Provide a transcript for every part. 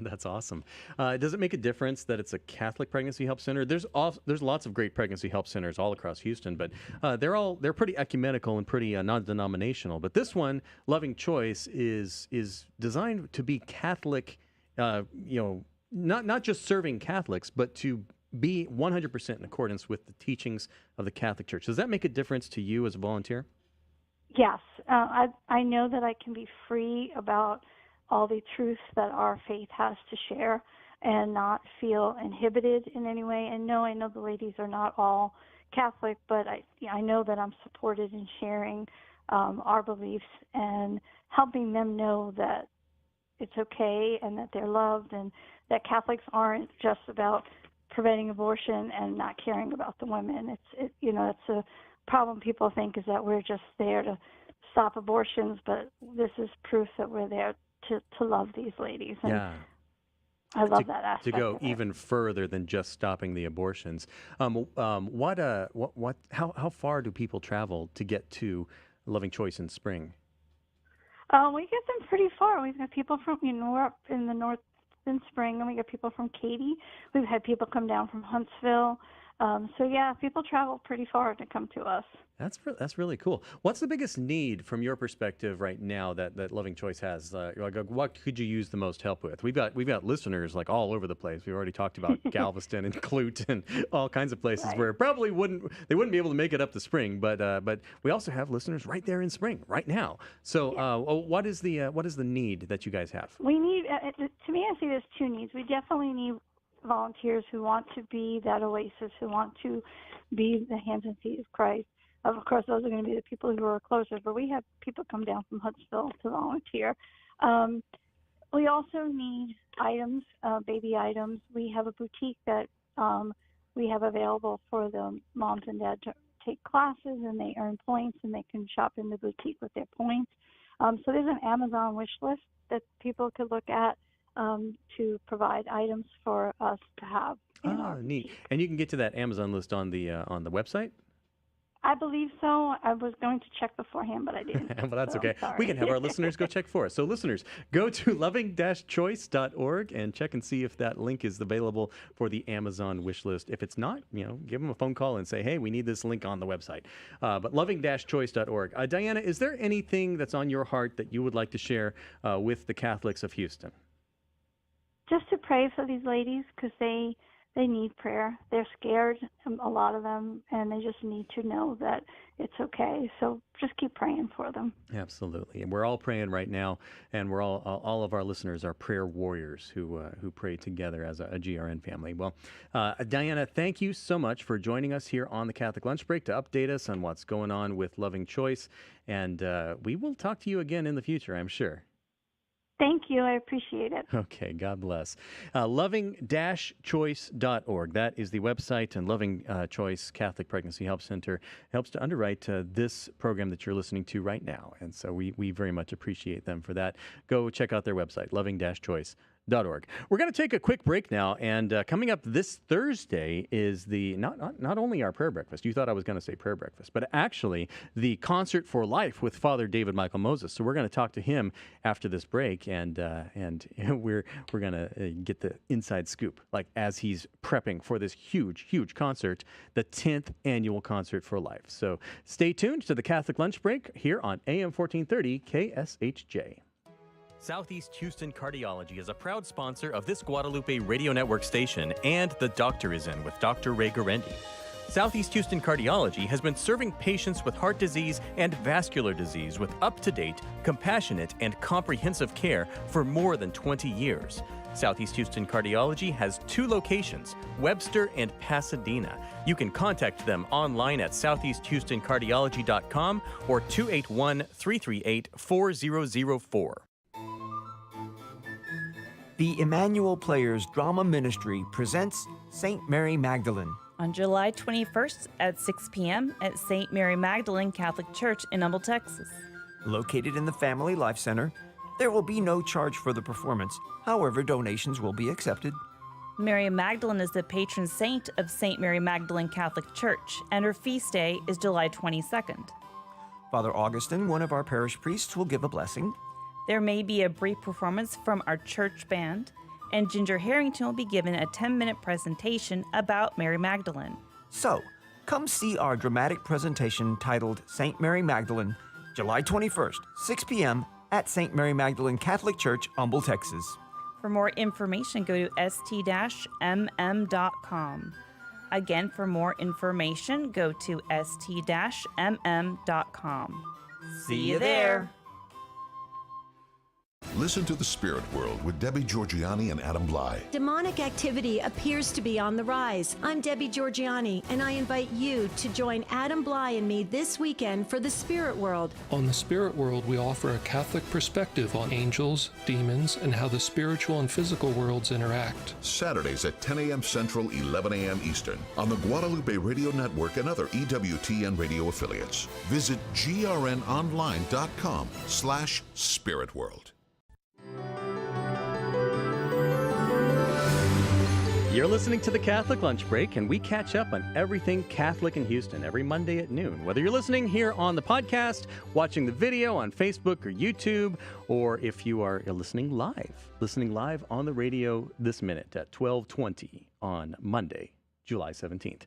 That's awesome. Does it make a difference that it's a Catholic pregnancy help center? There's lots of great pregnancy help centers all across Houston, but they're pretty ecumenical and pretty non-denominational. But this one, Loving Choice, is designed to be Catholic. Not just serving Catholics, but to be 100% in accordance with the teachings of the Catholic Church. Does that make a difference to you as a volunteer? Yes, I know that I can be free about all the truths that our faith has to share and not feel inhibited in any way. And no, I know the ladies are not all Catholic, but I know that I'm supported in sharing our beliefs and helping them know that it's okay and that they're loved and that Catholics aren't just about preventing abortion and not caring about the women. It's a problem people think is that we're just there to stop abortions, but this is proof that we're there to love these ladies. And Yeah. I love that aspect. To go of it. even further than just stopping the abortions. How far do people travel to get to Loving Choice in Spring? We get them pretty far. We've got people from, we're up in the north in Spring, and we get people from Katy. We've had people come down from Huntsville. So yeah, people travel pretty far to come to us. That's really cool. What's the biggest need from your perspective right now that Loving Choice has? What could you use the most help with? We've got listeners like all over the place. We've already talked about Galveston and Clute and all kinds of places Right. where probably wouldn't be able to make it up to Spring, but we also have listeners right there in Spring right now. So what is the need that you guys have? We need, to me, I see there's two needs. We definitely need volunteers who want to be that oasis, who want to be the hands and feet of Christ. Of course, those are going to be the people who are closer, but we have people come down from Huntsville to volunteer. We also need items, baby items. We have a boutique that we have available for the moms and dads to take classes, and they earn points, and they can shop in the boutique with their points. So there's an Amazon wish list that people could look at to provide items for us to have. Neat. And you can get to that Amazon list on the website? I believe so. I was going to check beforehand, but I didn't. Well, that's so okay. sorry. We can have our listeners go check for us. So listeners, go to loving-choice.org and check and see if that link is available for the Amazon wish list. If it's not, give them a phone call and say, hey, we need this link on the website. But loving-choice.org. Diana, is there anything that's on your heart that you would like to share with the Catholics of Houston? Just to pray for these ladies, because they need prayer. They're scared, a lot of them, and they just need to know that it's okay. So just keep praying for them. Absolutely. And we're all praying right now, and we're all of our listeners are prayer warriors who pray together as a GRN family. Well, Diana, thank you so much for joining us here on the Catholic Lunch Break to update us on what's going on with Loving Choice. And we will talk to you again in the future, I'm sure. Thank you. I appreciate it. Okay, God bless. Loving-choice.org. That is the website, and Loving Choice Catholic Pregnancy Help Center helps to underwrite this program that you're listening to right now. And so we very much appreciate them for that. Go check out their website, loving-choice.org. We're going to take a quick break now, and coming up this Thursday is the not only our prayer breakfast. You thought I was going to say prayer breakfast, but actually the Concert for Life with Father David Michael Moses. So we're going to talk to him after this break, and we're going to get the inside scoop, like as he's prepping for this huge concert, the 10th annual Concert for Life. So stay tuned to the Catholic Lunch Break here on AM 1430 KSHJ. Southeast Houston Cardiology is a proud sponsor of this Guadalupe Radio Network station and The Doctor Is In with Dr. Ray Garendi. Southeast Houston Cardiology has been serving patients with heart disease and vascular disease with up-to-date, compassionate, and comprehensive care for more than 20 years. Southeast Houston Cardiology has 2 locations, Webster and Pasadena. You can contact them online at southeasthoustoncardiology.com or 281-338-4004. The Emmanuel Players Drama Ministry presents St. Mary Magdalene. On July 21st at 6 p.m. at St. Mary Magdalene Catholic Church in Humble, Texas. Located in the Family Life Center, there will be no charge for the performance. However, donations will be accepted. Mary Magdalene is the patron saint of St. Mary Magdalene Catholic Church, and her feast day is July 22nd. Father Augustine, one of our parish priests, will give a blessing. There may be a brief performance from our church band, and Ginger Harrington will be given a 10-minute presentation about Mary Magdalene. So, come see our dramatic presentation titled St. Mary Magdalene, July 21st, 6 p.m. at St. Mary Magdalene Catholic Church, Humble, Texas. For more information, go to st-mm.com. Again, for more information, go to st-mm.com. See you there. Listen to The Spirit World with Debbie Georgiani and Adam Bly. Demonic activity appears to be on the rise. I'm Debbie Georgiani, and I invite you to join Adam Bly and me this weekend for The Spirit World. On The Spirit World, we offer a Catholic perspective on angels, demons, and how the spiritual and physical worlds interact. Saturdays at 10 a.m. Central, 11 a.m. Eastern on the Guadalupe Radio Network and other EWTN radio affiliates. Visit grnonline.com/spiritworld. You're listening to the Catholic Lunch Break, and we catch up on everything Catholic in Houston every Monday at noon. Whether you're listening here on the podcast, watching the video on Facebook or YouTube, or if you are listening live on the radio this minute at 12:20 on Monday, July 17th.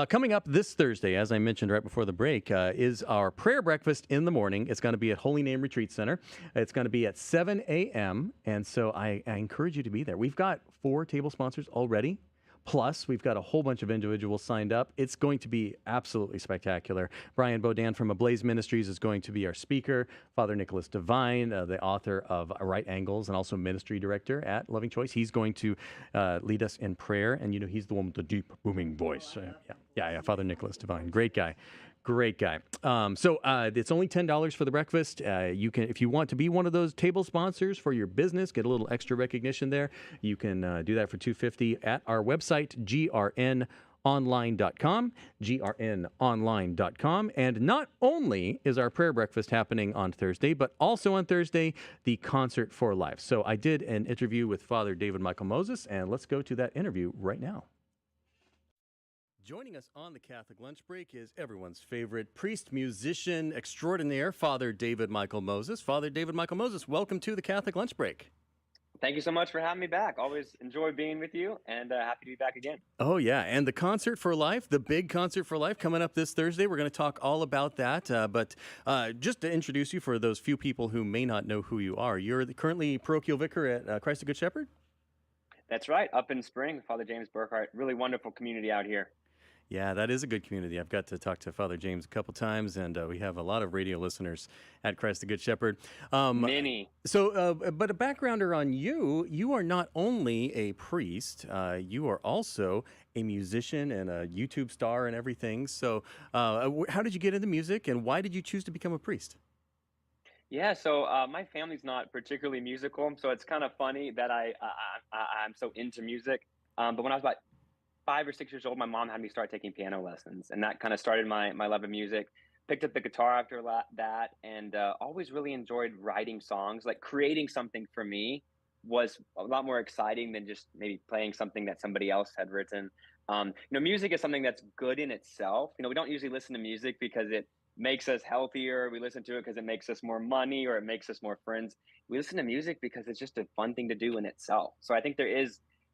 Coming up this Thursday, as I mentioned right before the break, is our prayer breakfast in the morning. It's going to be at Holy Name Retreat Center. It's going to be at 7 a.m., and so I encourage you to be there. We've got 4 table sponsors already. Plus, we've got a whole bunch of individuals signed up. It's going to be absolutely spectacular. Brian Bodan from Ablaze Ministries is going to be our speaker. Father Nicholas Devine, the author of Right Angles and also ministry director at Loving Choice, he's going to lead us in prayer. And, he's the one with the deep, booming voice. Yeah, Father Nicholas Devine. Great guy. Great guy. So it's only $10 for the breakfast. You can, if you want to be one of those table sponsors for your business, get a little extra recognition there. You can do that for $250 at our website, grnonline.com, grnonline.com. And not only is our prayer breakfast happening on Thursday, but also on Thursday, the Concert for Life. So I did an interview with Father David Michael Moses, and let's go to that interview right now. Joining us on the Catholic Lunch Break is everyone's favorite priest, musician extraordinaire, Father David Michael Moses. Father David Michael Moses, welcome to the Catholic Lunch Break. Thank you so much for having me back. Always enjoy being with you, and happy to be back again. Oh, yeah. And the Concert for Life, the big Concert for Life coming up this Thursday. We're going to talk all about that. But just to introduce you for those few people who may not know who you are, you're currently parochial vicar at Christ the Good Shepherd? That's right. Up in Spring, Father James Burkhart. Really wonderful community out here. Yeah, that is a good community. I've got to talk to Father James a couple times, and we have a lot of radio listeners at Christ the Good Shepherd. Many. So, but a backgrounder on you, you are not only a priest, you are also a musician and a YouTube star and everything. So how did you get into music, and why did you choose to become a priest? Yeah, so my family's not particularly musical, so it's kind of funny that I'm so into music. But when I was about 5 or 6 years old, my mom had me start taking piano lessons, and that kind of started my love of music. Picked up the guitar after that, and always really enjoyed writing songs. Like creating something for me was a lot more exciting than just maybe playing something that somebody else had written. Music is something that's good in itself. We don't usually listen to music because it makes us healthier. We listen to it because it makes us more money or it makes us more friends. We listen to music because it's just a fun thing to do in itself. So I think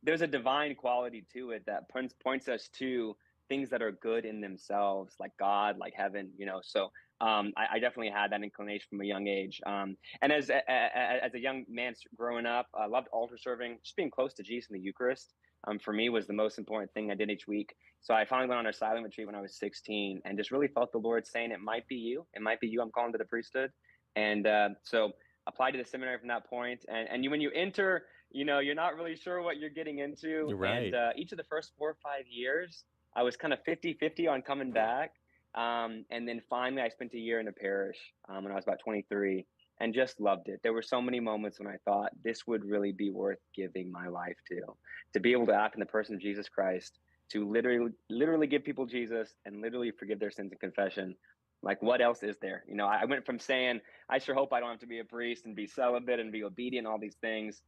there's a divine quality to it that points us to things that are good in themselves, like God, like heaven, So I definitely had that inclination from a young age. And as a young man growing up, I loved altar serving. Just being close to Jesus in the Eucharist, for me, was the most important thing I did each week. So I finally went on a silent retreat when I was 16 and just really felt the Lord saying, it might be you. It might be you. I'm calling to the priesthood. And so applied to the seminary from that point. And when you enter, you're not really sure what you're getting into. You're right. And each of the first 4 or 5 years, I was kind of 50-50 on coming back. And then finally, I spent a year in a parish when I was about 23 and just loved it. There were so many moments when I thought this would really be worth giving my life to be able to act in the person of Jesus Christ, to literally give people Jesus and literally forgive their sins in confession. Like, what else is there? I went from saying, I sure hope I don't have to be a priest and be celibate and be obedient, all these things,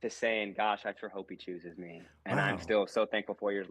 to saying, gosh, I sure hope he chooses me. And Wow. I'm still so thankful 4 years